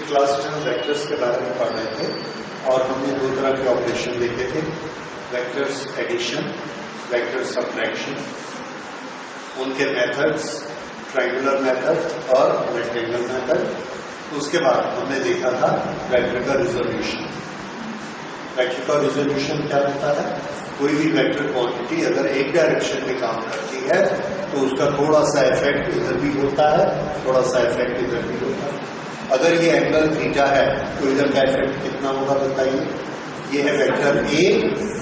Class में हम vectors के बारे में पढ़ रहे थे और हमने दो तरह के ऑपरेशन देखे थे, वेक्टर्स एडिशन, वेक्टर सब्ट्रैक्शन, उनके मेथड्स, ट्रायंगुलर मेथड और रेक्टेंगल मेथड। उसके बाद हमने देखा था वेक्टर का रिजोल्यूशन। वेक्टर का रिजोल्यूशन क्या होता है? कोई भी वेक्टर क्वांटिटी अगर एक डायरेक्शन में काम करती है तो उसका थोड़ा सा इफेक्ट इधर भी होता है, थोड़ा सा इफेक्ट इधर भी होता है। अगर ये एंगल थीटा है तो इधर का इफेक्ट कितना होगा बताइए? ये है वेक्टर ए,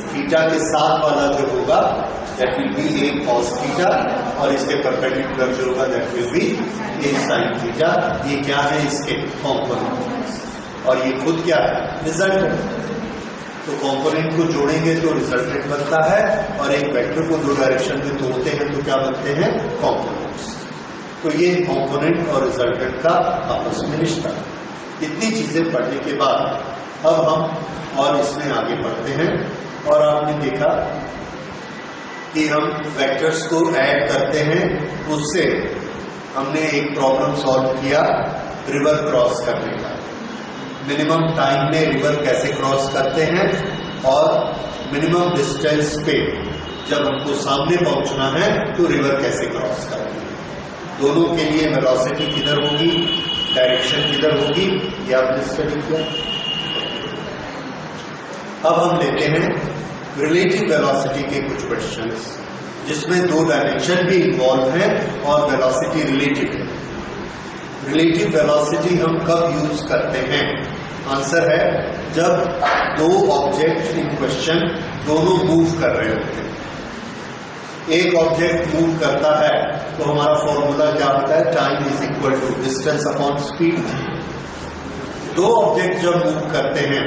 थीटा के साथ वाला जो होगा that will be A cos theta और इसके परपेंडिकुलर जो होगा that will be A sine theta. ये क्या है? इसके कॉम्पोनेंट और ये खुद क्या है? रिजल्टेंट। तो कंपोनेंट को जोड़ेंगे तो रिजल्टेंट बनता है और एक वेक्टर को दो डायरेक्शन में तोड़ते हैं तो क्या बनते हैं? कंपोनेंट्स। तो ये कंपोनेंट और रिजल्टेंट का आपस में रिश्ता। इतनी चीजें पढ़ने के बाद अब हम और इसमें आगे बढ़ते हैं और आपने देखा कि हम वेक्टर्स को ऐड करते हैं। उससे हमने एक प्रॉब्लम सॉल्व किया रिवर क्रॉस करने का। मिनिमम टाइम में रिवर कैसे क्रॉस करते हैं और मिनिमम डिस्टेंस पे जब हमको सामने पहुंचना है तो रिवर कैसे क्रॉस करते हैं। दोनों के लिए वेलोसिटी किधर होगी, डायरेक्शन किधर होगी, ये आपने स्टडी किया। अब हम लेते हैं रिलेटिव वेलोसिटी के कुछ क्वेश्चंस जिसमें दो डायमेंशन भी इन्वॉल्व हैं और वेलोसिटी रिलेटिव है। रिलेटिव वेलोसिटी हम कब यूज करते हैं? आंसर है जब दो ऑब्जेक्ट इन क्वेश्चन दोनों मूव कर रहे होते हैं। एक ऑब्जेक्ट मूव करता है तो हमारा फॉर्मूला क्या होता है? Time is equal to distance upon speed. दो ऑब्जेक्ट जब मूव करते हैं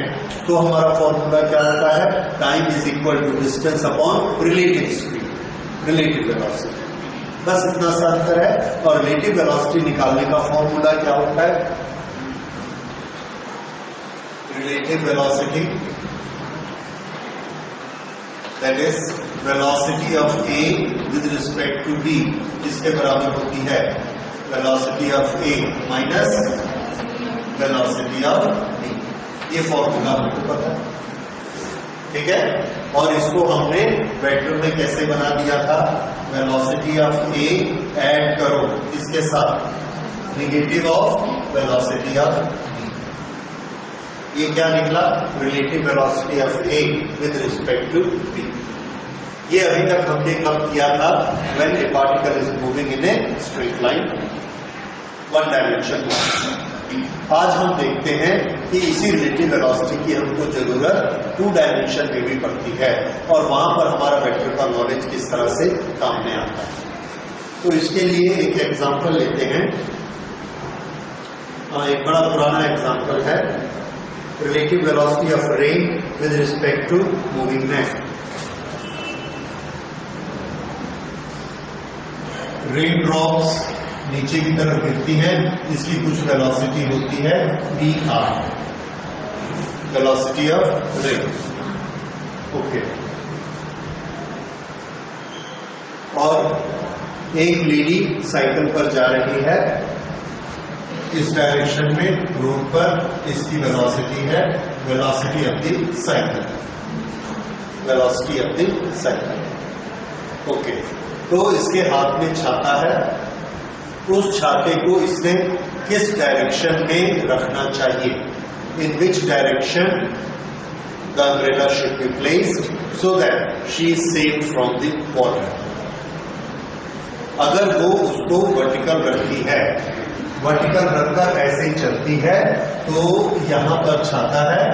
तो हमारा फॉर्मूला क्या होता है? Time is equal to distance upon relative speed, relative velocity. बस इतना सा अंतर है। और रिलेटिव वेलोसिटी निकालने का फॉर्मूला क्या होता है? Relative velocity that is velocity of A with respect to B किसके बराबर होती है? Velocity of A minus velocity of B. ये फॉर्मूला हमको पता है, ठीक है। और इसको हमने वेक्टर में कैसे बना दिया था? वेलोसिटी ऑफ ए ऐड करो इसके साथ negative of velocity of B. ये क्या निकला? Relative velocity of A with respect to B. ये अभी तक हमने कब किया था? When a particle is moving in a straight line one dimension. आज हम देखते हैं कि इसी रिलेटिव वेलोसिटी की हमको जरूरत टू डायमेंशन में भी पड़ती है और वहां पर हमारा वेक्टर का नॉलेज किस तरह से काम में आता है। तो इसके लिए एक एग्जांपल लेते हैं। एक बड़ा पुराना एग्जांपल है relative velocity of rain with respect to moving net. Rain drops नीचे की तरफ गिरती है, इसकी कुछ वेलोसिटी होती है VR, velocity of rain. Okay. और एक लेडी साइकिल पर जा रही है इस डायरेक्शन में रोड पर, इसकी वेलोसिटी है velocity of the cycle, velocity of the cycle. Okay. तो इसके हाथ में छाता है, उस छाते को इसने किस डायरेक्शन में रखना चाहिए? In which direction the umbrella should be placed so that she is safe from the water. अगर वो उसको वर्टिकल रखती है, वर्टिकल रखकर ऐसे ही चलती है तो यहां पर छाता है,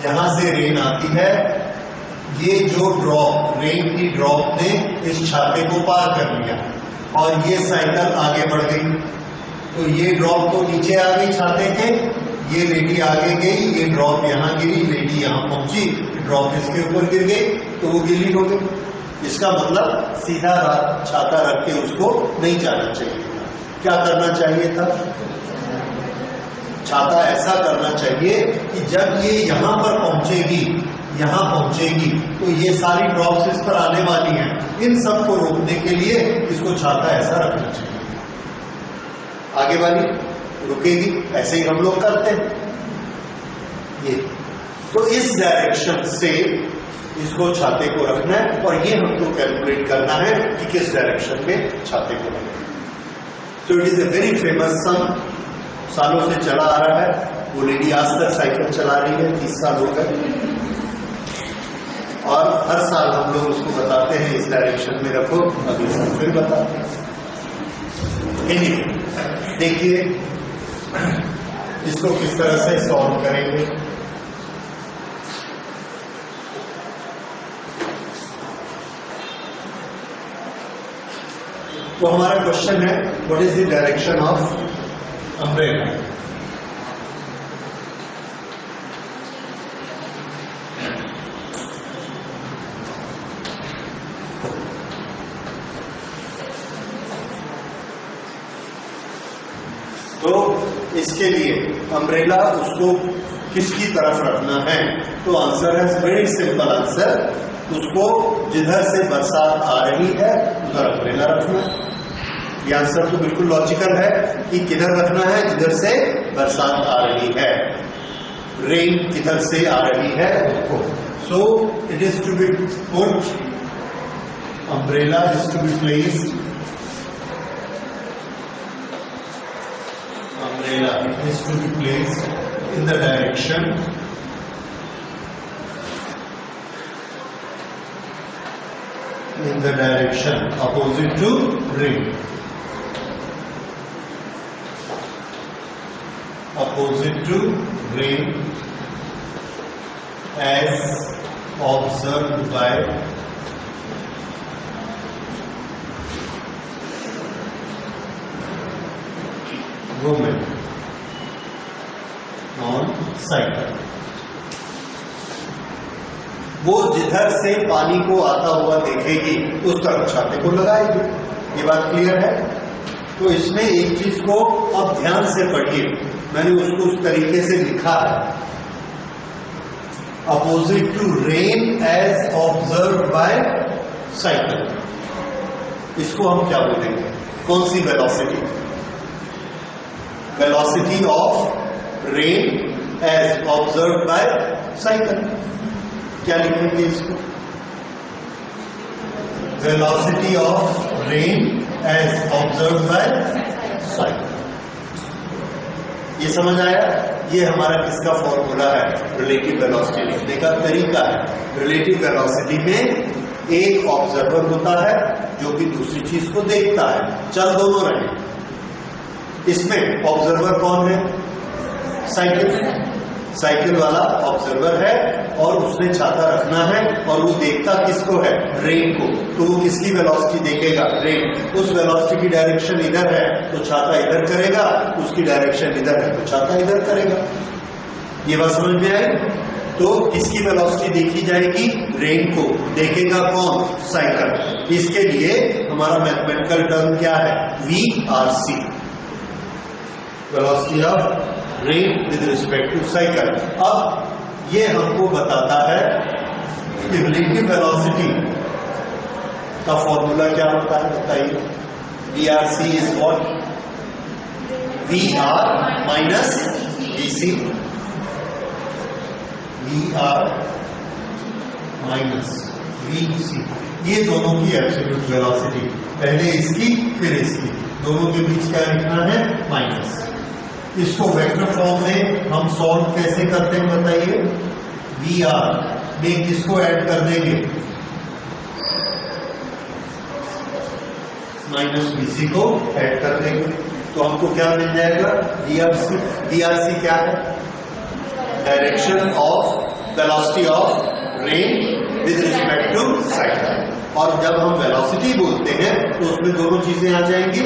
यहां से रेन आती है, ये जो ड्रॉप, रेन की ड्रॉप ने इस छाते को पार कर लिया और ये साइकिल आगे बढ़ गई। तो ये ड्रॉप तो नीचे आ गई छाते के, ये लेडी आगे गई, ये ड्रॉप यहां गिरी, लेडी यहां पहुंची, ड्रॉप इसके ऊपर गिर गई तो वो गिली हो गई। इसका मतलब सीधा छाता रख के उसको नहीं जाना चाहिए था। क्या करना चाहिए था? छाता ऐसा करना चाहिए कि जब ये यहां पर पहुंचेगी, यहां पहुंचेगी तो ये सारी ड्रॉप्स इस पर आने वाली हैं, इन सब को रोकने के लिए इसको छाता ऐसा रखना चाहिए। आगे वाली रुकेगी, ऐसे ही हम लोग करते हैं ये। तो इस डायरेक्शन से इसको छाते को रखना है और ये हमको कैलकुलेट करना है कि किस डायरेक्शन में छाते को रखना है। तो it is a very famous sum, सालों से चला आ रहा है। वो लेडी आज तक साइकिल चला रही है, 30 साल हो गए, और हर साल हम लोग उसको बताते हैं इस डायरेक्शन में रखो, अगले साल फिर बताते हैं। देखिए इसको किस तरह से सॉल्व करेंगे। तो हमारा क्वेश्चन है what is the direction of umbrella. तो इसके लिए अम्ब्रेला उसको किसकी तरफ रखना है, तो आंसर है वेरी सिंपल आंसर, उसको जिधर से बरसात आ रही है उधर अम्ब्रेला रखना है। ये आंसर तो बिल्कुल लॉजिकल है कि किधर रखना है, जिधर से बरसात आ रही है, रेन किधर से आ रही है उसको। So it is to be put, umbrella is to be placed, umbrella is to be placed in the direction opposite to rain, as observed by women on cycle। वो जिधर से पानी को आता हुआ देखेगी उस तरफ छाते को लगाएगी। ये बात क्लियर है। तो इसमें एक चीज को अब ध्यान से पढ़िए, मैंने उसको उस तरीके से लिखा है, opposite to rain as observe by cycle. इसको हम क्या बोलेंगे, कौन सी velocity, velocity of rain as observe by cycle. क्या लिखेंगे इसको, velocity of rain as observe by cycle. ये समझ आया, ये हमारा किसका फॉर्मूला है, रिलेटिव वेलोसिटी लिखने का तरीका है। रिलेटिव वेलोसिटी में एक ऑब्जर्वर होता है जो कि दूसरी चीज को देखता है, चल दोनों रहे। इसमें ऑब्जर्वर कौन है, साइकिल वाला ऑब्जर्वर है, और उसने छाता रखना है और वो देखता किसको है, रेन को। तो वो किसकी वेलोसिटी देखेगा, रेन। उस वेलोसिटी की डायरेक्शन इधर है तो छाता इधर करेगा, उसकी डायरेक्शन इधर है तो छाता इधर करेगा। ये बात समझ में आई। तो किसकी वेलोसिटी देखी जाएगी, रेन को। देखेगा कौन, साइकिल। इसके लिए हमारा मैथमेटिकल टर्म क्या है, VRC, velocity of rain with respect to cycle. अब ये हमको बताता है कि रिलेटिव वेलोसिटी का फॉर्मूला क्या होता है, बताइए। VRC is what, VR minus VC, VR minus VC। ये दोनों की एब्सोल्यूट वेलोसिटी, पहले इसकी फिर इसकी, दोनों के बीच क्या लिखना है, माइनस। इसको वेक्टर फॉर्म में हम सॉल्व कैसे करते हैं बताइए। VR में किसको ऐड कर देंगे, माइनस VC को ऐड कर देंगे, तो हमको क्या मिल जाएगा, VRC। VRC क्या है, direction of velocity of rain with respect to cycle. और जब हम वेलोसिटी बोलते हैं तो उसमें दोनों चीजें आ जाएंगी,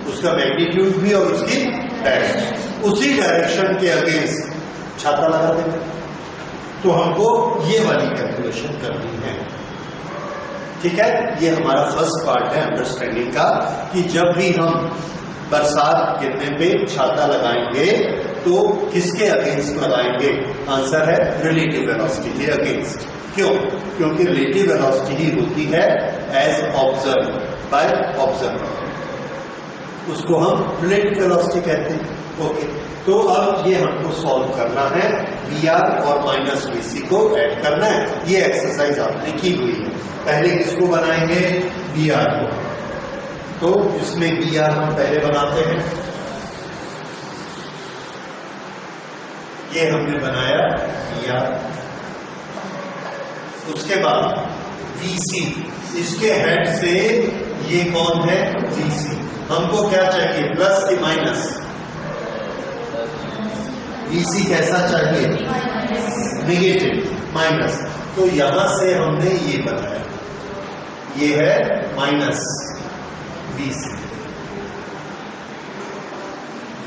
उसका मैग्नीट्यूड भी और उसकी डायरेक्शन। उसी डायरेक्शन के अगेंस्ट छाता लगा देंगे। तो हमको ये वाली कैलकुलेशन करनी है, ठीक है। ये हमारा फर्स्ट पार्ट है अंडरस्टैंडिंग का, कि जब भी हम बरसात गिरने पे छाता लगाएंगे तो किसके अगेंस्ट लगाएंगे, आंसर है रिलेटिव वेलोसिटी के अगेंस्ट। क्यों, क्योंकि रिलेटिव वेलोसिटी ही होती है एज ऑब्जर्व बाय ऑब्जर्वर। उसको हम रिलेटिव वेलोसिटी कहते हैं। ओके, तो अब ये हमको सॉल्व करना है, VR और माइनस VC को ऐड करना है। ये एक्सरसाइज आपने की हुई है। पहले किसको बनाएंगे? VR को। तो इसमें VR हम पहले बनाते हैं। ये हमने बनाया VR। उसके बाद VC, इसके हेड से ये कौन है? VC। हमको क्या चाहिए? प्लस की माइनस? VC कैसा चाहिए? Negative, minus. तो यहां से हमने ये बनाया, ये है minus VC,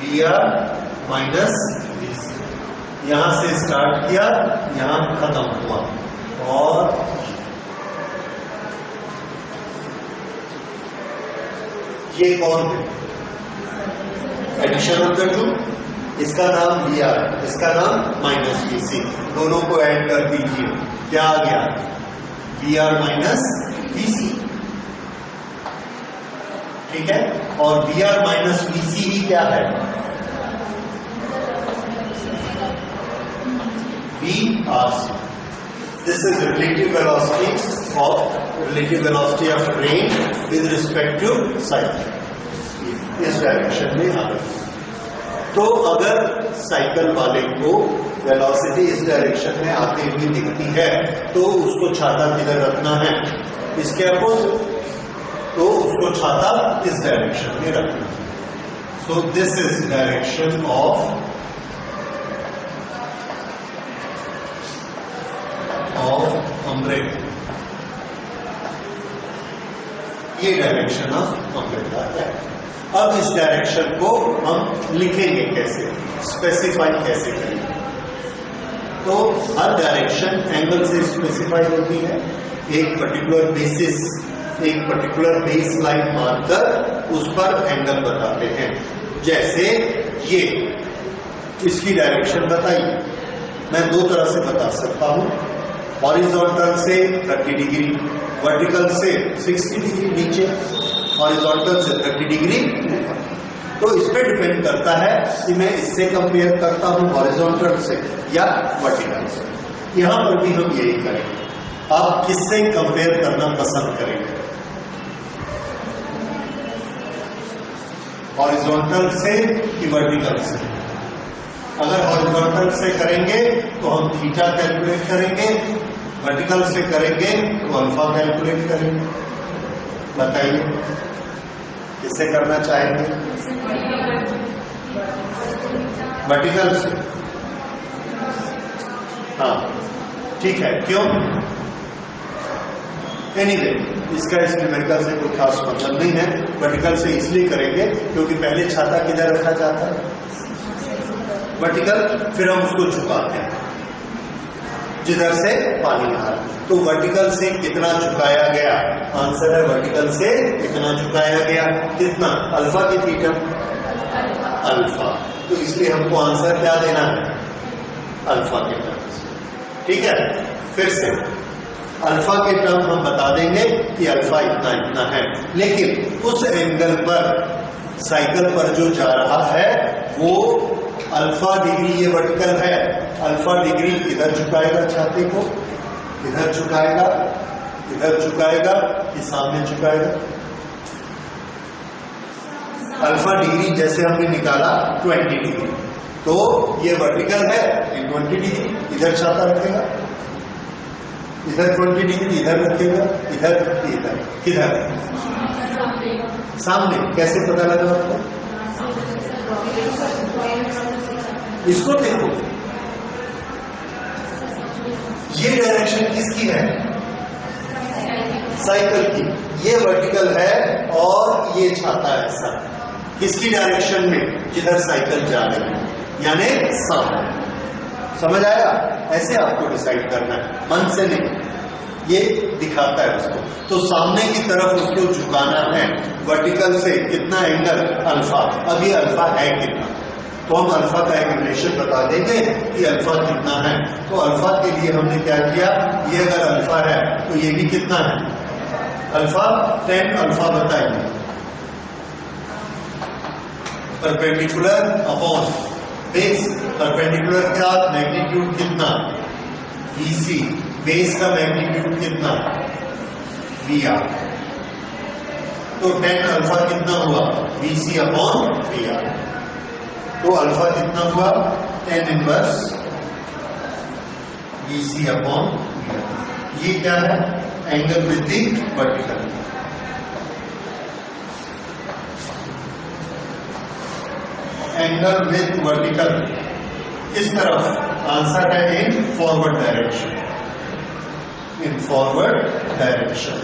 VR minus VC। यहां से स्टार्ट किया, यहां खत्म हुआ, और ये कौन है? एडिशन ऑफ द टू, इसका नाम VR, इसका नाम माइनस VC। दोनों को ऐड कर दीजिए, क्या आ गया? VR minus VC। ठीक है, और VR माइनस VC ही क्या है? VRC। This is relative velocity of train with respect to cycle। इस डायरेक्शन में आ रही। तो अगर साइकिल वाले को वेलोसिटी इस डायरेक्शन में आती हुई दिखती है तो उसको छाता किधर रखना है? इसके अपोजिट। तो उसको छाता इस डायरेक्शन में रखना है। सो this is direction of umbrella. ये डायरेक्शन ऑफ अम्ब्रेला है। अब इस डायरेक्शन को हम लिखेंगे कैसे, स्पेसिफाई कैसे करेंगे? तो हर डायरेक्शन एंगल से स्पेसिफाई होती है। एक पर्टिकुलर बेसिस, एक पर्टिकुलर बेस लाइन मानकर उस पर एंगल बताते हैं। जैसे ये, इसकी डायरेक्शन बताइए। मैं दो तरह से बता सकता हूं, हॉरिजॉन्टल से 30 डिग्री, वर्टिकल से 60 डिग्री नीचे, हॉरिजॉन्टल से 30 डिग्री ऊपर। तो इस पे डिपेंड करता है कि मैं इससे कंपेयर करता हूं हॉरिजॉन्टल से या वर्टिकल से। यहां पर भी हम यही करेंगे। आप किससे कंपेयर करना पसंद करेंगे? हॉरिजॉन्टल से कि वर्टिकल से? अगर हॉरिजॉन्टल से करेंगे तो हम थीटा कैलकुलेट करेंगे, वर्टिकल से करेंगे तो अल्फा कैलकुलेट करेंगे। बताइए किससे करना चाहेंगे? वर्टिकल से। हाँ ठीक है, क्यों? एनीवे, इसका इस न्यूमेरिकल से कोई खास मतलब नहीं है। वर्टिकल से इसलिए करेंगे क्योंकि पहले छाता किधर रखा जाता है? वर्टिकल, फिर हम उसको झुकाते हैं जिधर से पानी आ रहा है। तो वर्टिकल से कितना झुकाया गया? आंसर है वर्टिकल से कितना झुकाया गया? कितना? अल्फा की थीटा? अल्फा। तो इसलिए हमको आंसर क्या देना है? अल्फा के टर्म से। ठीक है, फिर से अल्फा के टर्म हम बता देंगे कि अल्फा इतना इतना है, लेकिन उस एंगल पर साइकिल पर जो जा रहा है वो अल्फा डिग्री, ये वर्टिकल है, अल्फा डिग्री इधर झुकाएगा छाती को, इधर झुकाएगा, इधर झुकाएगा कि सामने झुकाएगा? अल्फा डिग्री जैसे हमने निकाला 20 डिग्री, तो ये वर्टिकल है, ये 20 डिग्री इधर छाता रखेगा, इधर 20 डिग्री इधर रखेगा, इधर इधर, किधर? सामने। कैसे पता लगा आपको? इसको देखो, ये डायरेक्शन किसकी है? साइकिल की। ये वर्टिकल है और ये छाता है ऐसा, किसकी डायरेक्शन में? जिधर साइकिल जा रही है, यानी सामने। समझ आया? ऐसे आपको डिसाइड करना है, मन से नहीं, ये दिखाता है उसको। तो सामने की तरफ उसको झुकाना है वर्टिकल से। कितना एंगल? अल्फा। अब ये अल्फा है कितना? तो हम अल्फा का एक रिलेशन बता देंगे कि अल्फा कितना है। तो अल्फा के लिए हमने क्या किया? ये अगर अल्फा है तो ये भी कितना है? अल्फा 10 अल्फा बताइए। Perpendicular upon base. परपेंडिकुलर का मैग्नीट्यूड कितना, BC, बेस का मैग्नीट्यूड कितना, VR। तो tan अल्फा कितना हुआ, BC अपॉन VR। तो अल्फा कितना हुआ, tan inverse BC upon VR। ये क्या है, angle with the vertical. Angle with vertical किस तरफ, आंसर है in forward direction, in forward direction.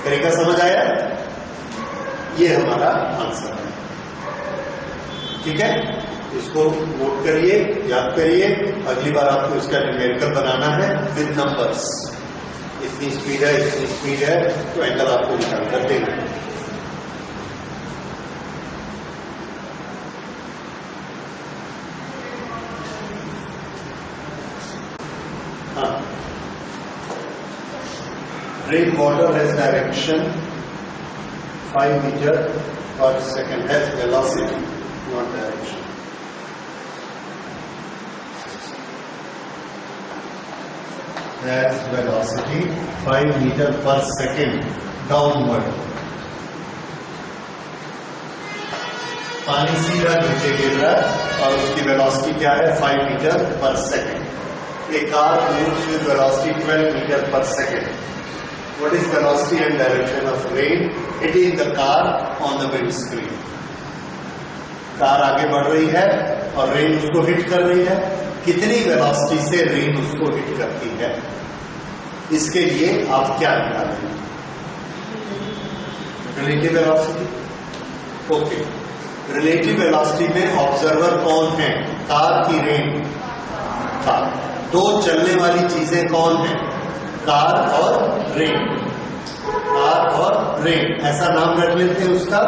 तरीका समझ आया, ये हमारा आंसर है। ठीक है, इसको नोट करिए, याद करिए। अगली बार आपको इसका न्यूमेरिकल बनाना है विद नंबर्स। इतनी स्पीड है, इतनी स्पीड है, तो एंगल आपको निकाल कर देना है। हाँ, rain water has direction 5 metre per second, has velocity not direction. Has velocity 5 meter per second downward। पानी सीधा नीचे गिर रहा है और उसकी वेलोसिटी क्या है, 5 metre per second. A car moves with velocity 12 meter per second. What is velocity and direction of rain hitting the car on the windscreen? Car आगे बढ़ रही है और रेन उसको हिट कर रही है। कितनी वेलोसिटी से रेन उसको हिट करती है, इसके लिए आप क्या निकालेंगे, relative velocity. Okay, relative velocity में ऑब्जर्वर कौन है, कार की रेन, कार। दो चलने वाली चीजें कौन है, कार और रेन, कार और रेन, ऐसा नाम रख लेते हैं उसका।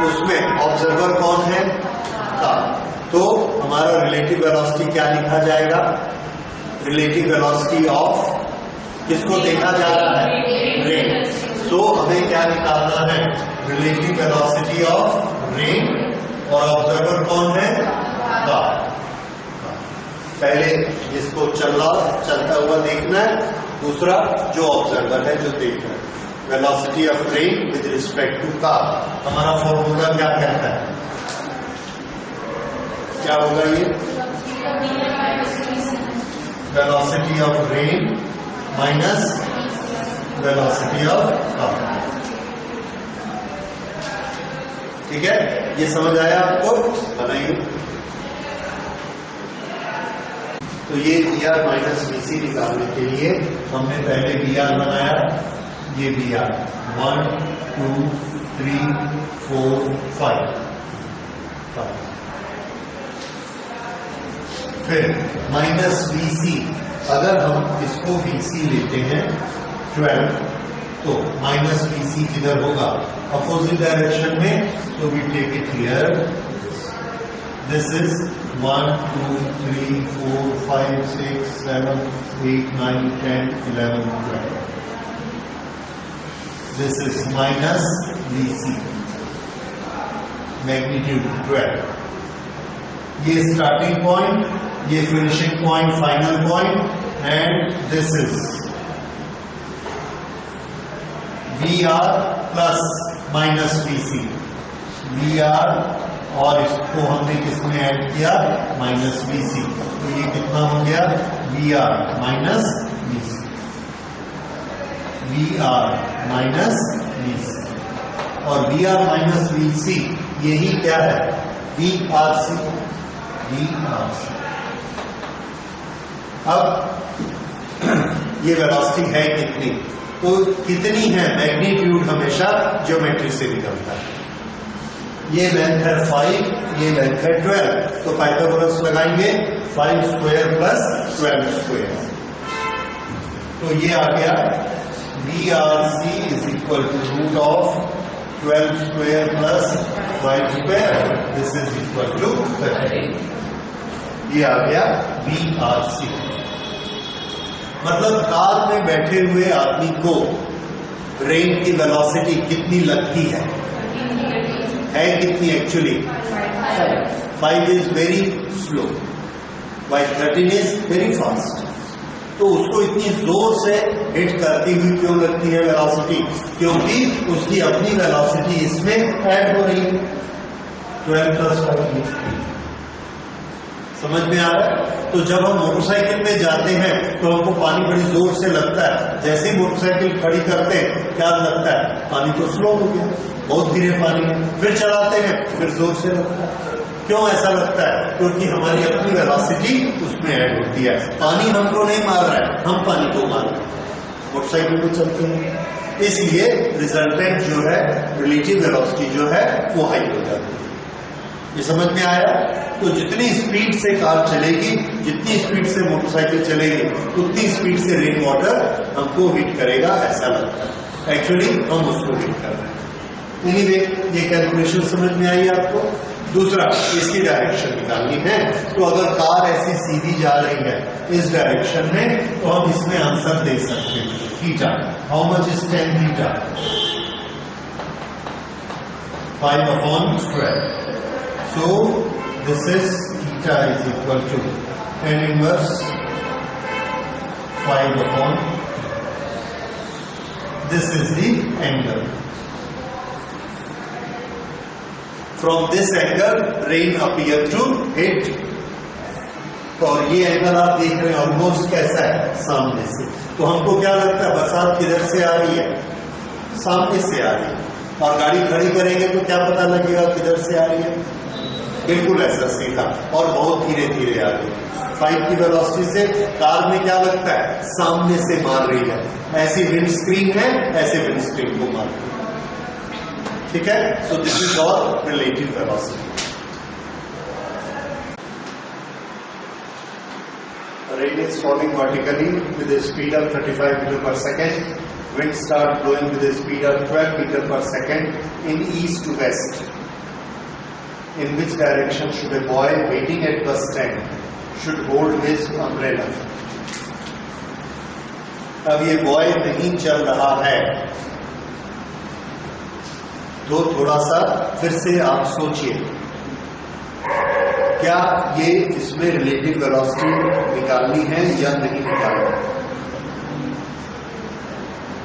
उसमें ऑब्जर्वर कौन है, कार। तो हमारा रिलेटिव वेलोसिटी क्या लिखा जाएगा, रिलेटिव वेलोसिटी ऑफ, किसको देखा जा रहा है, रेन। तो हमें क्या निकालना है, रिलेटिव वेलोसिटी ऑफ रेन, और ऑब्जर्वर कौन है, कार। पहले जिसको चलता हुआ देखना है, दूसरा जो ऑब्जर्वर है, जो देख रहा है। Velocity of rain with respect to car. हमारा फॉर्मूला क्या कहता है, क्या होगा ये, velocity of rain minus velocity of car. ठीक है, ये समझ आया आपको, बनाइए। तो ये VR माइनस BC निकालने के लिए हमने पहले VR बनाया, ये VR 1 2 3 4 5। फिर माइनस BC, अगर हम इसको BC लेते हैं 12, तो माइनस BC किधर होगा, अपोजिट डायरेक्शन में। तो we take it here, this is 1 2 3 4 5 6 7 8 9 10 11 12। This is minus BC, magnitude 12। ये स्टार्टिंग पॉइंट, ये finishing point, final point, and this is VR plus minus BC। VR और इसको हमने किसमें ऐड किया, माइनस BC। तो ये कितना हो गया, VR minus BC, VR minus BC। और VR माइनस BC यही क्या है, VRC। अब ये वेलोसिटी है कितनी, तो कितनी है, मैग्नीट्यूड हमेशा ज्योमेट्री से निकलता है। ये लेंथ है 5, ये लेंथ है 12, तो पाइथागोरस लगाएंगे, 5 स्क्वायर प्लस 12 स्क्वायर। तो ये आ गया VRC is equal to root of 12 square plus 5 square, this is equal to 30। ये आ गया VRC। मतलब कार में बैठे हुए आदमी को रेन की वेलोसिटी कितनी लगती है कितनी actually 5 is very slow, by 13 is very fast. तो उसको इतनी जोर से हिट करती हुई क्यों लगती है वेलोसिटी? क्योंकि उसकी अपनी वेलोसिटी इसमें ऐड हो रही है। 12 + 5 समझ में आ रहा है? तो जब हम मोटरसाइकिल में जाते हैं तो हमको पानी बड़ी जोर से लगता है, जैसे ही मोटरसाइकिल खड़ी करते हैं क्या लगता है? पानी तो स्लो हो गया, बहुत धीरे पानी है। फिर चलाते हैं, फिर जोर से लगता है। क्यों ऐसा लगता है? क्योंकि हमारी अपनी वेलोसिटी उसमें ऐड होती है। पानी हमको नहीं मार रहा है, हम पानी को मार रहे हैं, मोटरसाइकिल को चलते हैं। इसलिए रिजल्टेंट जो है रिलेटिव वेलोसिटी जो है वो हाई हो जाती है। ये समझ में आया? तो जितनी स्पीड से कार चलेगी, जितनी स्पीड से मोटरसाइकिल चलेगी, उतनी स्पीड से रेन वाटर हमको हिट करेगा, ऐसा लगता है। एक्चुअली हम उसको हिट कर रहे हैं। एनीवे, ये कैलकुलेशन समझ में आई आपको? दूसरा, इसकी डायरेक्शन निकालनी है। तो अगर कार ऐसी सीधी जा रही है इस डायरेक्शन में, तो हम इसमें आंसर दे सकते हैं theta. How much is tan theta? 5/12। So this is theta is equal to tan inverse 5/. This is the angle. From this angle, rain appear to hit. और ये एंगल आप देख रहे हैं ऑलमोस्ट कैसा है? सामने से। तो हमको क्या लगता है बरसात किधर से आ रही है? सामने से आ रही है। और गाड़ी खड़ी करेंगे तो क्या पता लगेगा किधर से आ रही है? बिल्कुल ऐसा सीधा और बहुत धीरे धीरे आ रही है। 5 की वेलोसिटी से कार में क्या लगता है? सामने से मार रही है। ऐसी विंड स्क्रीन है, ऐसे विंड स्क्रीन को मार रही है। ठीक है? सो this is all relative velocity. Rain is falling vertically with a speed of 35 meter per second. Wind start blowing with a speed of 12 meter per second in east to west. In which direction should a boy waiting at bus stand should hold his umbrella? अब ये boy नहीं चल रहा है, तो थोड़ा सा फिर से आप सोचिए, क्या ये इसमें रिलेटिव वेलोसिटी निकालनी है या नहीं निकालनी?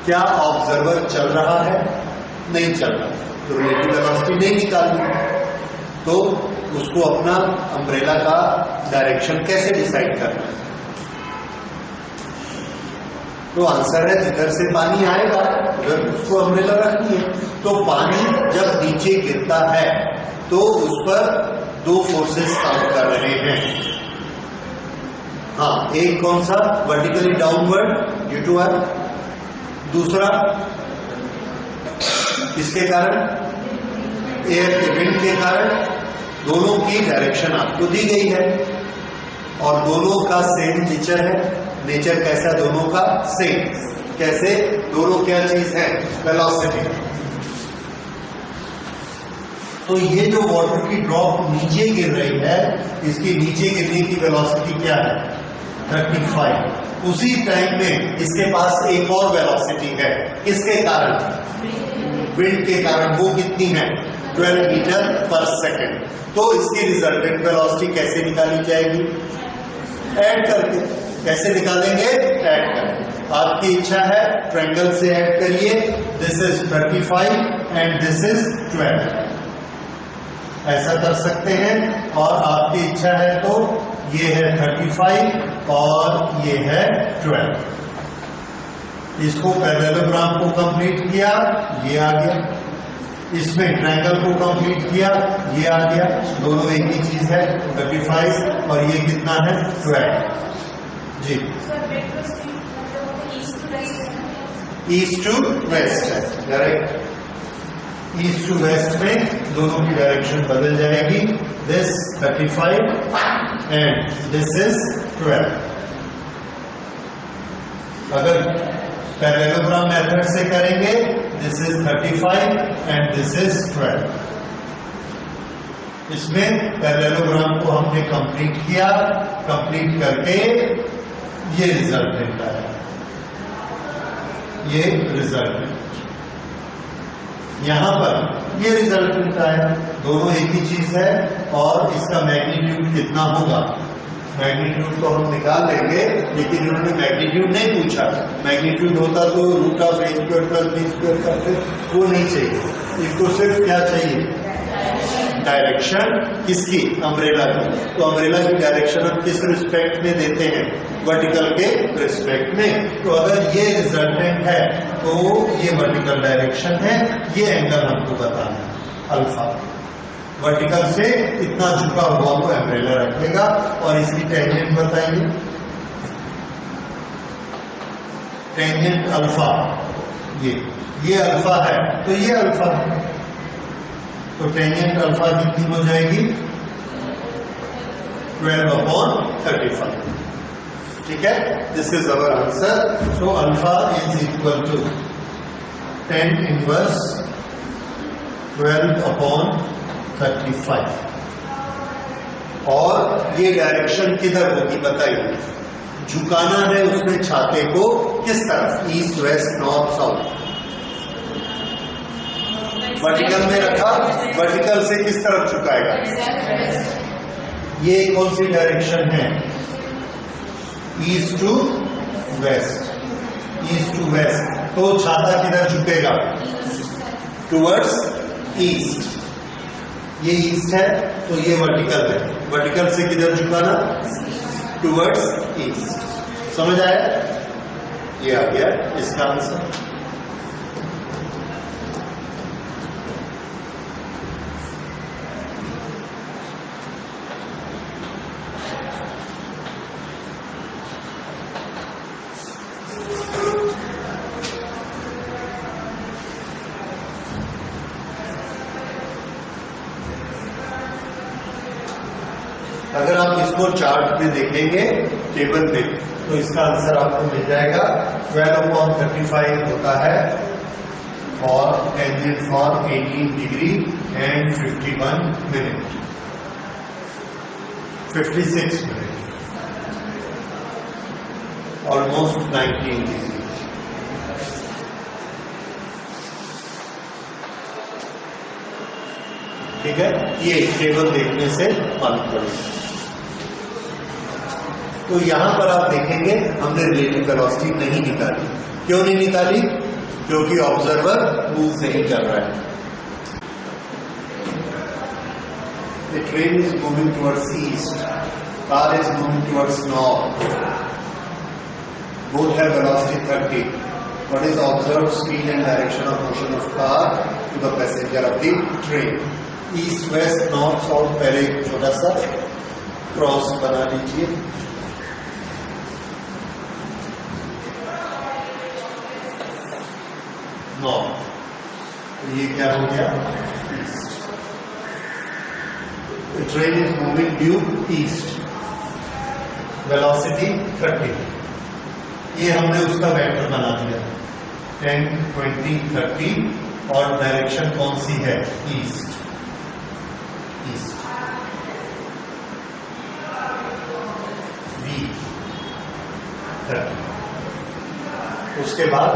क्या ऑब्जर्वर चल रहा है? नहीं चल रहा, तो रिलेटिव वेलोसिटी नहीं निकालनी। तो उसको अपना अम्ब्रेला का डायरेक्शन कैसे डिसाइड करना है? तो आंसर है जिधर से पानी आएगा उधर उसको अम्ब्रेला रखनी है। तो पानी जब नीचे गिरता है तो उस पर दो फोर्सेस काम कर रहे हैं। हाँ, एक कौन सा? Vertically downward due to earth. दूसरा किसके कारण? एयर के विंड के कारण। दोनों की डायरेक्शन आपको दी गई है और दोनों का सेम नेचर है। नेचर कैसा? दोनों का सेम। कैसे? दोनों क्या चीज है? वेलोसिटी। तो ये जो वाटर की ड्रॉप नीचे गिर रही है, इसकी नीचे गिरने की वेलोसिटी क्या है? 35। उसी टाइम में इसके पास एक और वेलोसिटी है। किसके कारण? विंड के कारण। वो कितनी है? 12 मीटर पर सेकेंड। तो इसकी रिजल्टेंट वेलोसिटी कैसे निकाली जाएगी? ऐड करके। कैसे निकालेंगे? ऐड करके। आपकी इच्छा है ट्रायंगल से ऐड करिए। This is 35 and this is 12। ऐसा कर सकते हैं। और आपकी इच्छा है तो ये है 35 और ये है 12। इसको पैरेललोग्राम को कंप्लीट किया, ये आ गया। इसमें ट्रायंगल को कंप्लीट किया, ये आ गया। दोनों एक ही चीज है, 35 और ये कितना है? 12। जी, ईस्ट टू वेस्ट है, करेक्ट। ईस्ट टू वेस्ट में दोनों की डायरेक्शन बदल जाएगी। This 35 and this is 12। अगर पैरेललोग्राम मेथड से करेंगे, this is 35 and this is 12। इसमें पैरेललोग्राम को हमने कंप्लीट किया। कंप्लीट करके ये रिजल्ट मिलता है। ये रिजल्ट है। यहां पर ये रिजल्टेंट आया, दोनों एक ही चीज है और इसका मैग्नीट्यूड कितना होगा, मैग्नीट्यूड तो हम निकाल लेंगे, लेकिन इन्होंने मैग्नीट्यूड नहीं पूछा। मैग्नीट्यूड होता तो root of a square plus b square करते, वो नहीं चाहिए। इनको सिर्फ क्या चाहिए, डायरेक्शन किसकी, अम्ब्रेला की। तो अम्ब्रेला की डायरेक्शन हम किस रिस्पेक्ट में देते हैं, वर्टिकल के रिस्पेक्ट में। तो अगर ये रिजल्टेंट है तो ये वर्टिकल डायरेक्शन है, ये एंगल हमको बताना है अल्फा। वर्टिकल से इतना झुका हुआ वो अम्ब्रेला रखेगा और इसकी टेंजेंट बताइए, टेंजेंट अल्फा, ये अल्फा है तो ये अल्फा है, तो टेंजेंट अल्फा कितनी हो जाएगी, 12/35। ठीक है, this is our answer. So alpha is equal to 10 inverse 12/35। और ये डायरेक्शन किधर होगी बताइए, झुकाना है उसमें छाते को किस तरफ, east west north south. Vertical में रखा, वर्टिकल से किस तरफ झुकाएगा, ये कौन सी डायरेक्शन है, east to west, east to west. तो छाता किधर झुकेगा, टुवर्ड्स ईस्ट। ये ईस्ट है तो ये वर्टिकल है, वर्टिकल से किधर झुकाना, टुवर्ड्स ईस्ट। समझ आया, ये आ गया इसका आंसर। अगर आप इसको चार्ट में देखेंगे टेबल में तो इसका आंसर आपको मिल जाएगा। 12/35 होता है for tangent for 18 degree and 51 minute, 56 minute, almost 19 degree. ठीक है, ये टेबल देखने से मालूम पड़ेगा। तो यहां पर आप देखेंगे हमने रिलेटिव वेलोसिटी नहीं निकाली। क्यों नहीं निकाली, क्योंकि ऑब्जर्वर मूव नहीं कर रहा है। The train is moving towards east, car is moving towards north, both have velocity 30. What is observed speed and direction of motion of car to the passenger of the train? East west north south, पहले एक छोटा सा cross बना लीजिए। North, ये क्या हो गया, east. Train is moving due east, velocity 30। ये हमने उसका वेक्टर बना दिया 10, 20, 30 और डायरेक्शन कौन सी है, ईस्ट, ईस्ट। V 30। उसके बाद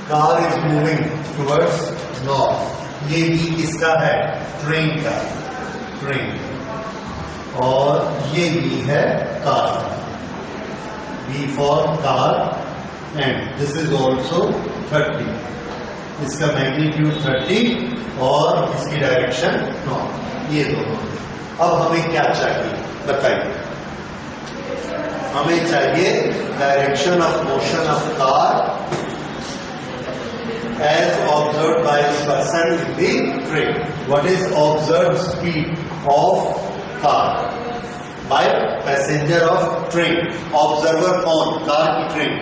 car is moving towards north, ये V किसका है, ट्रेन का, ट्रेन। और ये V है car, V for car and this is also 30। इसका मैग्नीट्यूड 30 और इसकी डायरेक्शन नॉर्थ, ये दोनों। अब हमें क्या चाहिए बताइए, हमें चाहिए direction of motion of car as observed by the person in the train. What is observed speed of car by passenger of train? Observer कौन, कार की train,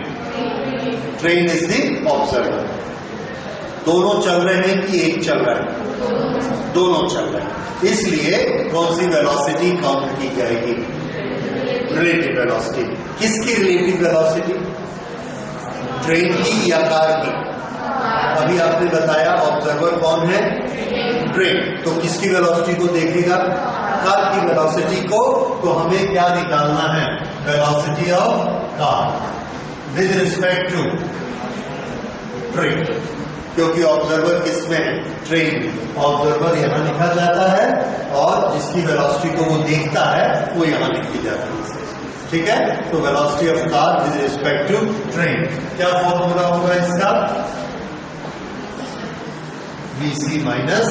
train is the observer। दोनों चल रहे हैं कि एक चल रहा है, दोनों चल रहे हैं, इसलिए कौन सी वेलोसिटी काउंट की जाएगी, रिलेटिव वेलोसिटी। किसकी रिलेटिव वेलोसिटी, ट्रेन की या कार की। अभी आपने बताया ऑब्जर्वर कौन है, ट्रेन, तो किसकी वेलोसिटी को देखेगा, कार की वेलोसिटी को। तो हमें क्या निकालना है, velocity of car with respect to train, क्योंकि ऑब्जर्वर किसमें है? ट्रेन। ऑब्जर्वर यहां लिखा जाता है और जिसकी वेलोसिटी को वो देखता है वो यहां लिखी जाती है। ठीक है, तो velocity of car with respect to train, क्या फॉर्मूला होगा इसका? VC minus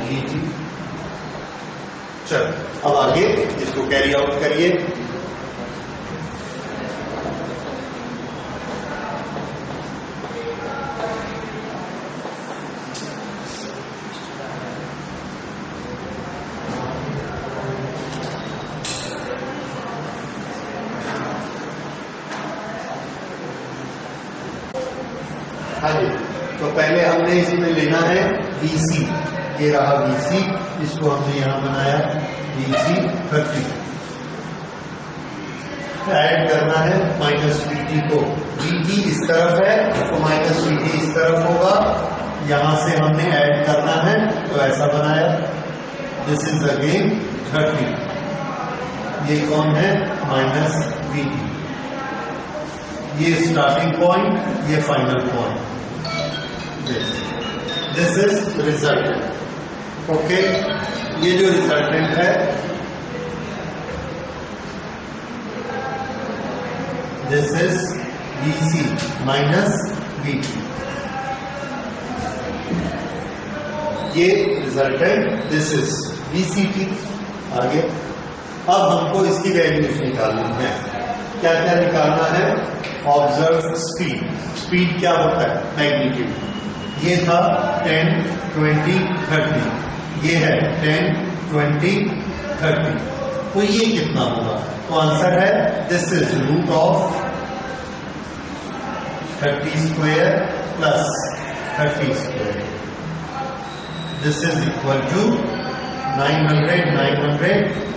VT। चलो अब आगे इसको कैरी आउट करिए। हाँ जी, तो पहले हमने इसमें लेना है VC, ये रहा VC, इसको हमने यहां बनाया VC 30। ऐड करना है माइनस VT को, VT इस तरफ है तो माइनस VT इस तरफ होगा, यहां से हमने ऐड करना है तो ऐसा बनाया। दिस इज अगेन 30, ये कौन है? Minus VT। ये स्टार्टिंग पॉइंट, ये final point. This is resultant. Okay, ये जो रिजल्टेंट है this is VC minus VT, ये रिजल्टेंट, दिस इज VCT। आगे अब हमको इसकी वैल्यूज निकालनी है। क्या क्या निकालना है? ऑब्जर्व स्पीड, स्पीड क्या होता है? मैग्नीट्यूड। ये था 10, 20, 30, ये है 10, 20, 30, तो ये कितना होगा? तो आंसर है this is root of 30 square plus 30 square, this is equal to 900, 900,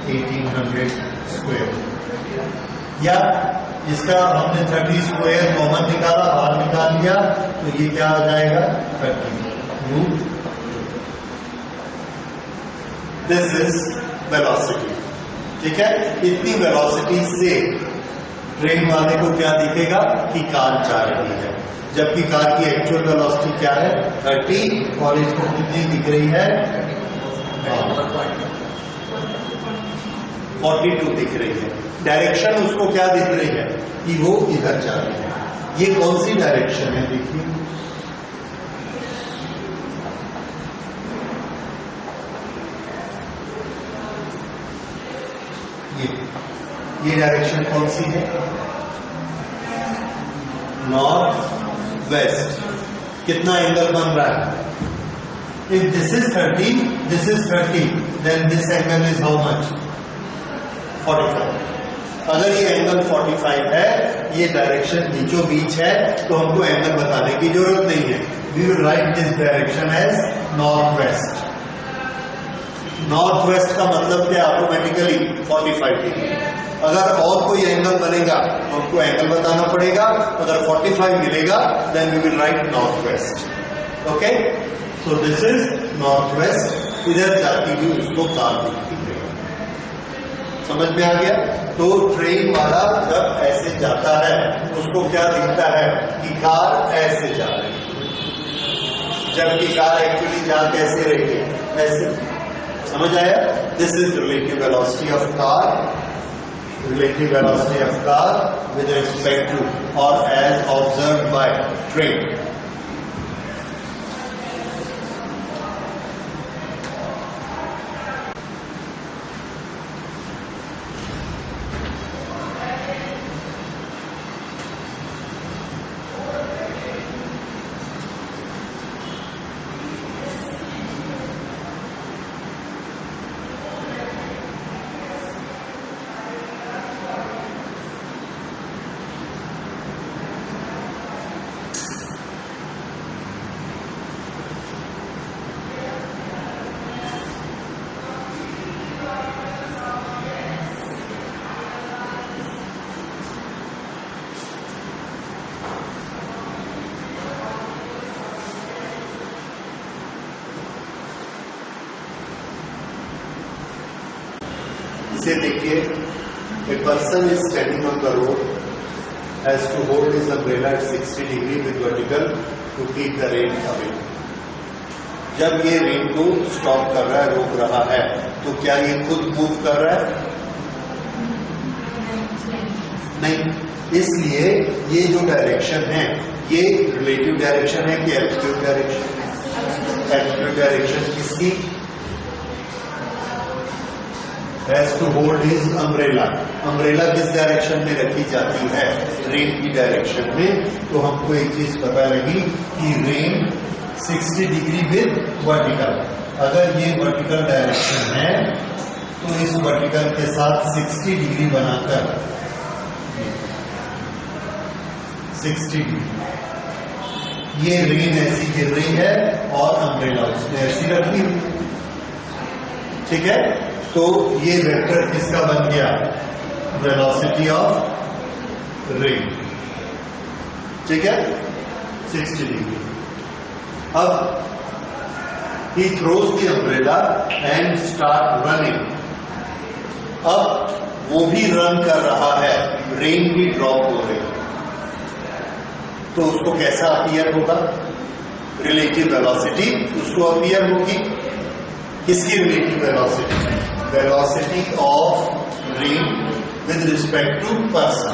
1800 square. या इसका हमने 30 स्क्वायर कॉमन निकाला, बाहर निकाल लिया, तो ये क्या आ जाएगा? 30 रूट। This is velocity. ठीक है, इतनी वेलोसिटी से ट्रेन वाले को क्या दिखेगा कि कार जा रही है, जबकि कार की एक्चुअल वेलोसिटी क्या है? 30, और इसको कितनी दिख रही है? 42 दिख रही है। डायरेक्शन उसको क्या दिख रही है? कि वो इधर जा रही है। ये कौन सी डायरेक्शन है? देखिए, ये डायरेक्शन कौन सी है? North west. कितना एंगल बन रहा है? If this is 30, this is 30, then this angle is how much? 45। अगर ये एंगल 45 है, ये डायरेक्शन बीचों बीच है, तो हमको एंगल बताने की जरूरत नहीं है। We will write this direction as north west. North west का मतलब क्या? Automatically 45 degree. अगर और कोई एंगल बनेगा तो हमको एंगल बताना पड़ेगा। अगर 45 मिलेगा then we will write north west. Okay, so this is north west. इधर जाती हुई उसको कार दिखती है। समझ में आ गया? तो ट्रेन वाला जब ऐसे जाता है उसको क्या दिखता है? कि कार ऐसे जा रही है, जबकि कार एक्चुअली जा कैसे रही है? ऐसे। समझ आया? This is relative velocity of car, relative velocity of car with respect to और एज ऑब्जर्व बाय ट्रेन। इसे देखिए, a person is standing on the road has to hold his umbrella at 60 degree with vertical to keep the rain away. जब ये rain को stop कर रहा है, रोक रहा है, तो क्या ये खुद मूव कर रहा है? नहीं, इसलिए ये जो डायरेक्शन है ये रिलेटिव डायरेक्शन है कि एब्सोल्यूट डायरेक्शन? एब्सोल्यूट डायरेक्शन किसकी? Has to hold his umbrella. Umbrella किस डायरेक्शन में रखी जाती है? रेन की डायरेक्शन में। तो हमको एक चीज पता लगी कि रेन 60 डिग्री विद वर्टिकल। अगर ये वर्टिकल डायरेक्शन है तो इस वर्टिकल के साथ 60 डिग्री बनाकर 60 डिग्री ये रेन ऐसी गिर रही है और अम्ब्रेला उसने ऐसी रखी हुई, ठीक है। तो ये वेक्टर किसका बन गया? वेलोसिटी ऑफ रेन, ठीक है, 60 डिग्री। अब he throws the umbrella and start running. अब वो भी रन कर रहा है, रेन भी ड्रॉप हो रही, तो उसको कैसा अपीयर होगा? रिलेटिव वेलोसिटी उसको अपीयर होगी। किसकी relative velocity? Velocity of rain with respect to person.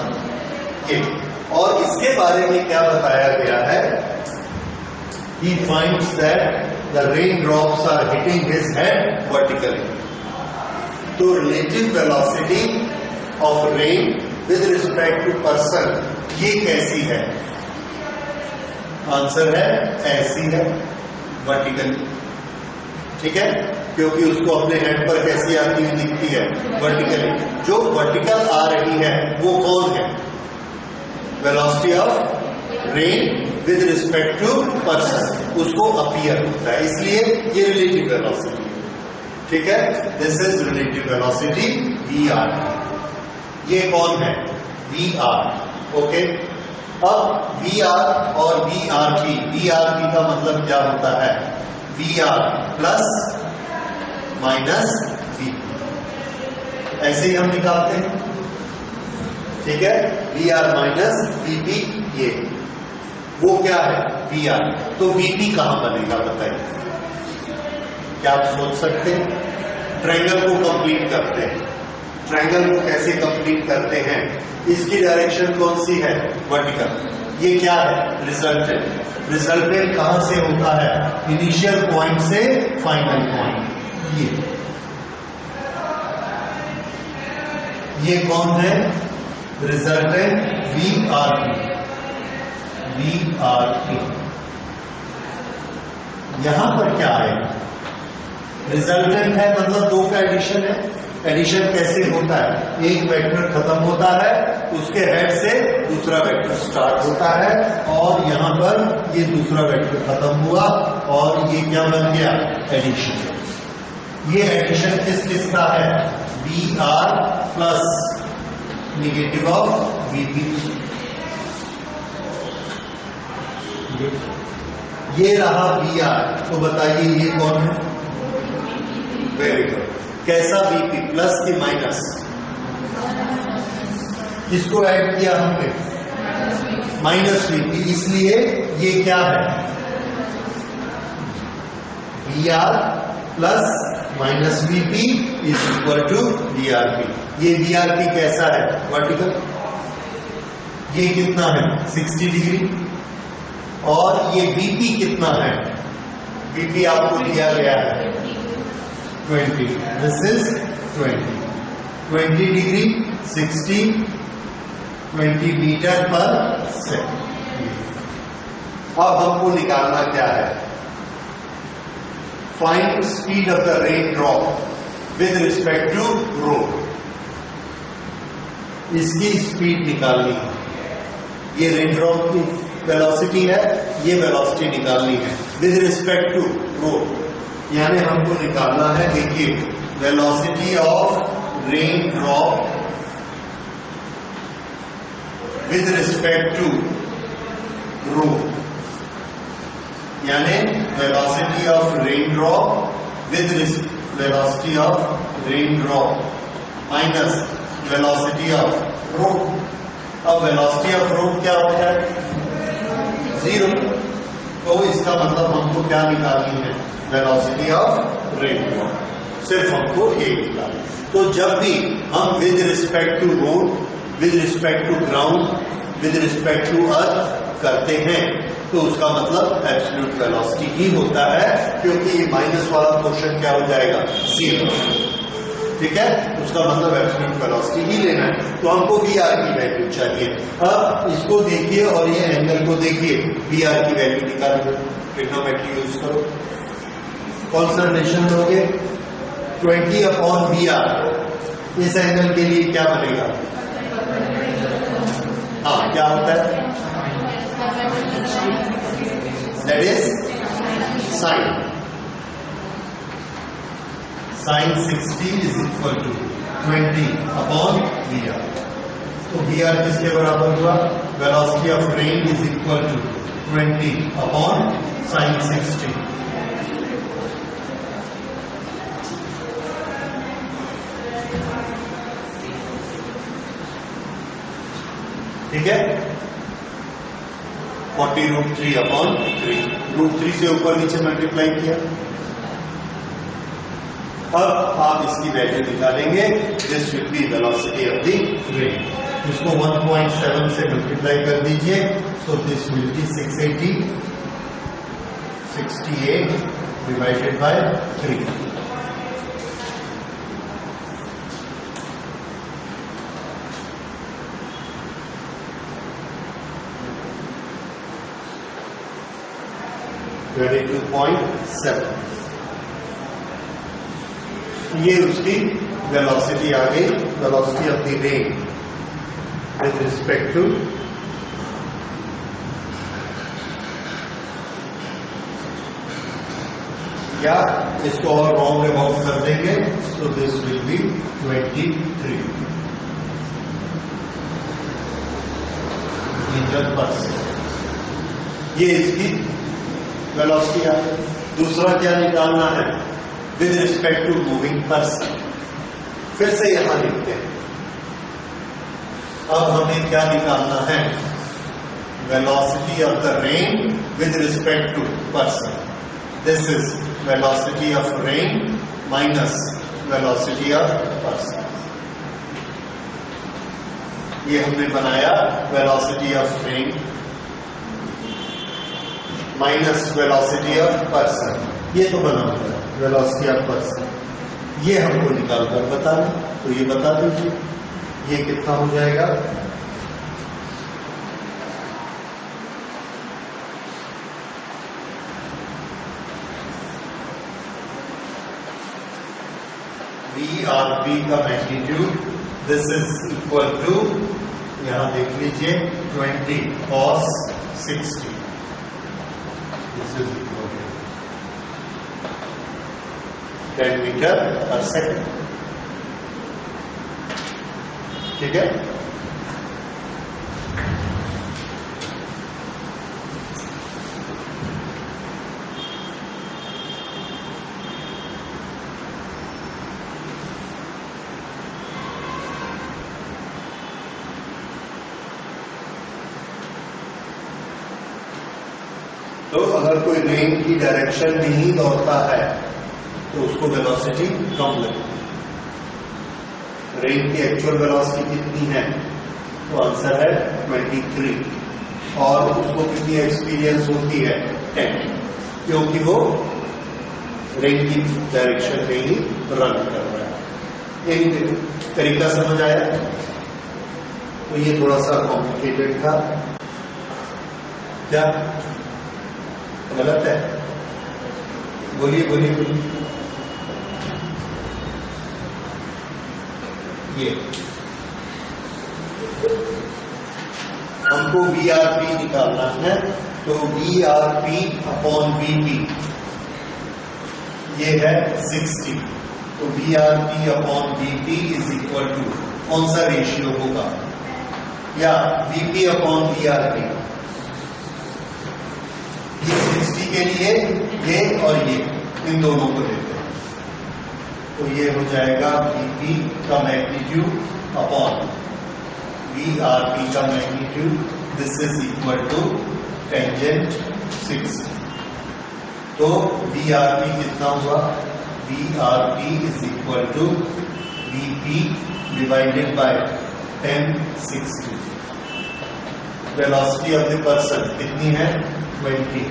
और इसके बारे में क्या बताया गया है? He finds that the raindrops are hitting his head vertically. तो relative velocity of rain with respect to person ये कैसी है? आंसर है ऐसी है, वर्टिकल, ठीक है, क्योंकि उसको अपने हेड पर कैसी आती हुई दिखती है? वर्टिकली। जो वर्टिकल आ रही है वो कौन है? Velocity of rain with respect to person, उसको अपीयर होता है, इसलिए ये रिलेटिव वेलोसिटी, ठीक है। This is relative velocity VR. ये कौन है? वी.आर. ओके। अब वी.आर और वी.आर.पी. वी.आर.पी का मतलब क्या होता है? वी.आर प्लस माइनस वी, ऐसे ही हम निकालते हैं, ठीक है। वी.आर माइनस वी.पी, ये वो क्या है? वी.आर. तो वी.पी कहां बनेगा बताइए? क्या आप सोच सकते हैं? ट्रायंगल को कंप्लीट करते हैं। ट्रायंगल को कैसे कंप्लीट करते हैं? इसकी डायरेक्शन कौन सी है? वर्टिकल। ये क्या है? रिजल्टेंट। रिजल्टेंट कहां से होता है? इनिशियल पॉइंट से फाइनल पॉइंट। ये कौन है? रिजल्टेंट वी.आर.पी. वी.आर.पी. यहां पर क्या है? रिजल्टेंट है, मतलब दो का एडिशन है। एडिशन कैसे होता है? एक वेक्टर खत्म होता है, उसके हेड से दूसरा वेक्टर स्टार्ट होता है, और यहां पर ये दूसरा वेक्टर खत्म हुआ और ये क्या बन गया? एडिशन। ये एडिशन किस किस का है? VR plus negative of VP. ये रहा वी.आर. तो बताइए ये कौन है? Very good. कैसा? वी.पी. प्लस की माइनस? किसको ऐड किया हमने? Minus VP. इसलिए ये क्या है? VR plus minus VP is equal to VRP. ये वी.आर.पी कैसा है? वर्टिकल। ये कितना है? 60 डिग्री। और ये वी.पी कितना है? वी.पी आपको दिया गया है 20. This is 20 degree, 60, 20 metre per second. अब हमको निकालना क्या है? Find speed of the rain drop with respect to row. इसकी स्पीड निकालनी है। ये रेन ड्रॉप की वेलोसिटी है, ये वेलोसिटी निकालनी है विद रिस्पेक्ट टू रो। यानी हमको निकालना है, देखिए, velocity of rain drop with respect to row, यानी velocity of rain drop with velocity of rain drop minus velocity of row. अब वेलोसिटी ऑफ रोड क्या होता है? 0। तो इसका मतलब हमको क्या निकालनी है? Velocity of rain. सिर्फ हमको ये निकालना। तो जब भी हम with respect to road, with respect to ground, with respect to earth करते हैं तो उसका मतलब एब्सोल्यूट वेलोसिटी ही होता है, क्योंकि ये माइनस वाला पोर्शन क्या हो जाएगा? 0। ठीक है, उसका मतलब एब्सोल्यूट वेलोसिटी ही लेना है। तो हमको VR की वैल्यू चाहिए। अब इसको देखिए और ये एंगल को देखिए, VR की वैल्यू निकालो, ट्रिग्नोमेट्री यूज करो। कौन सा रिलेशन लोगे? 20/VR। इस एंगल के लिए क्या बनेगा? हाँ, क्या होता है? That is sine. Sine 60 is equal to 20/VR। तो VR किसके बराबर हुआ? Velocity of rain is equal to 20/sin 60। ठीक है, 40√3/3। √3 से ऊपर नीचे मल्टीप्लाई किया। अब आप इसकी वैल्यू निकालेंगे। This will be velocity of the rain. इसको 1.7 से मल्टीप्लाई कर दीजिए। So this will be 68 divided by 3। ये उसकी वेलोसिटी आ गई, velocity of the rain with respect to या इसको और राउंड अबाउट कर देंगे। So this will be 23 metre per second. ये इसकी वेलोसिटी आ गई। दूसरा क्या निकालना है? With respect to moving person. फिर से यहां लिखते हैं। अब हमें क्या निकालना है? Velocity of the rain with respect to person. This is velocity of rain minus velocity of person. ये हमने बनाया velocity of rain minus velocity of person. ये तो बना हुआ है वेलोसिटी ऑफ पर्सन। ये हमको निकाल कर बताना, तो ये बता दीजिए। ये कितना हो जाएगा? VRP का magnitude this is equal to, यहां देख लीजिए, 20 cos 60। This is equal to 10 metre per second. ठीक है, तो अगर कोई रेन की डायरेक्शन में ही दौड़ता है तो उसको वेलोसिटी कम लगती है। रेन की एक्चुअल वेलोसिटी कितनी है? तो आंसर है 23। और उसको कितनी एक्सपीरियंस होती है? 10, क्योंकि वो रेन की डायरेक्शन में ही रन कर रहा है। एक तरीका समझ आया? तो ये थोड़ा सा कॉम्प्लिकेटेड था। क्या गलत है? बोलिए बोलिए बोलिए। ये हमको VRP निकालना है, तो VRP/VP ये है 60। तो VRP/VP इज इक्वल टू कौन सा रेशियो होगा? या VP/VRP। ये 60 के लिए ये और ये, इन दोनों को लेते हैं, तो ये हो जाएगा VP का मैग्नीट्यूड अपॉन VRP का magnitude, this is equal to tangent 60। तो VRP कितना हुआ? VRP is equal to VP divided by tan 60। Velocity of the person कितनी है? 20।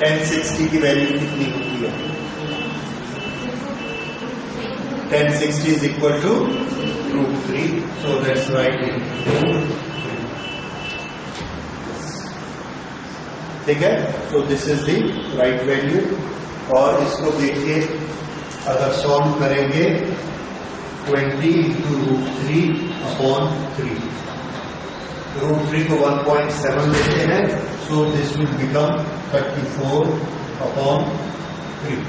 tan 60 की वैल्यू कितनी होती है? tan 60 is equal to √3, so that's right in √3. ठीक है, so this is the right value। और इसको देखिए, अगर सॉल्व करेंगे 20 into √3/3, √3 को 1.7 लेते हैं, so this will become 34/3।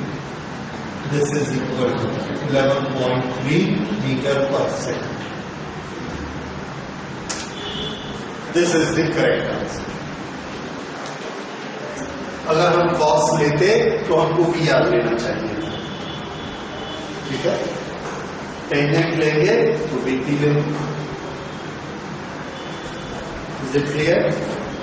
This is equal to 11.3 meter per second. This is the correct answer। अगर हम cos लेते तो हमको भी याद लेना चाहिए, ठीक है? टेंजेंट लेंगे तो VP लेंगे। Is it clear?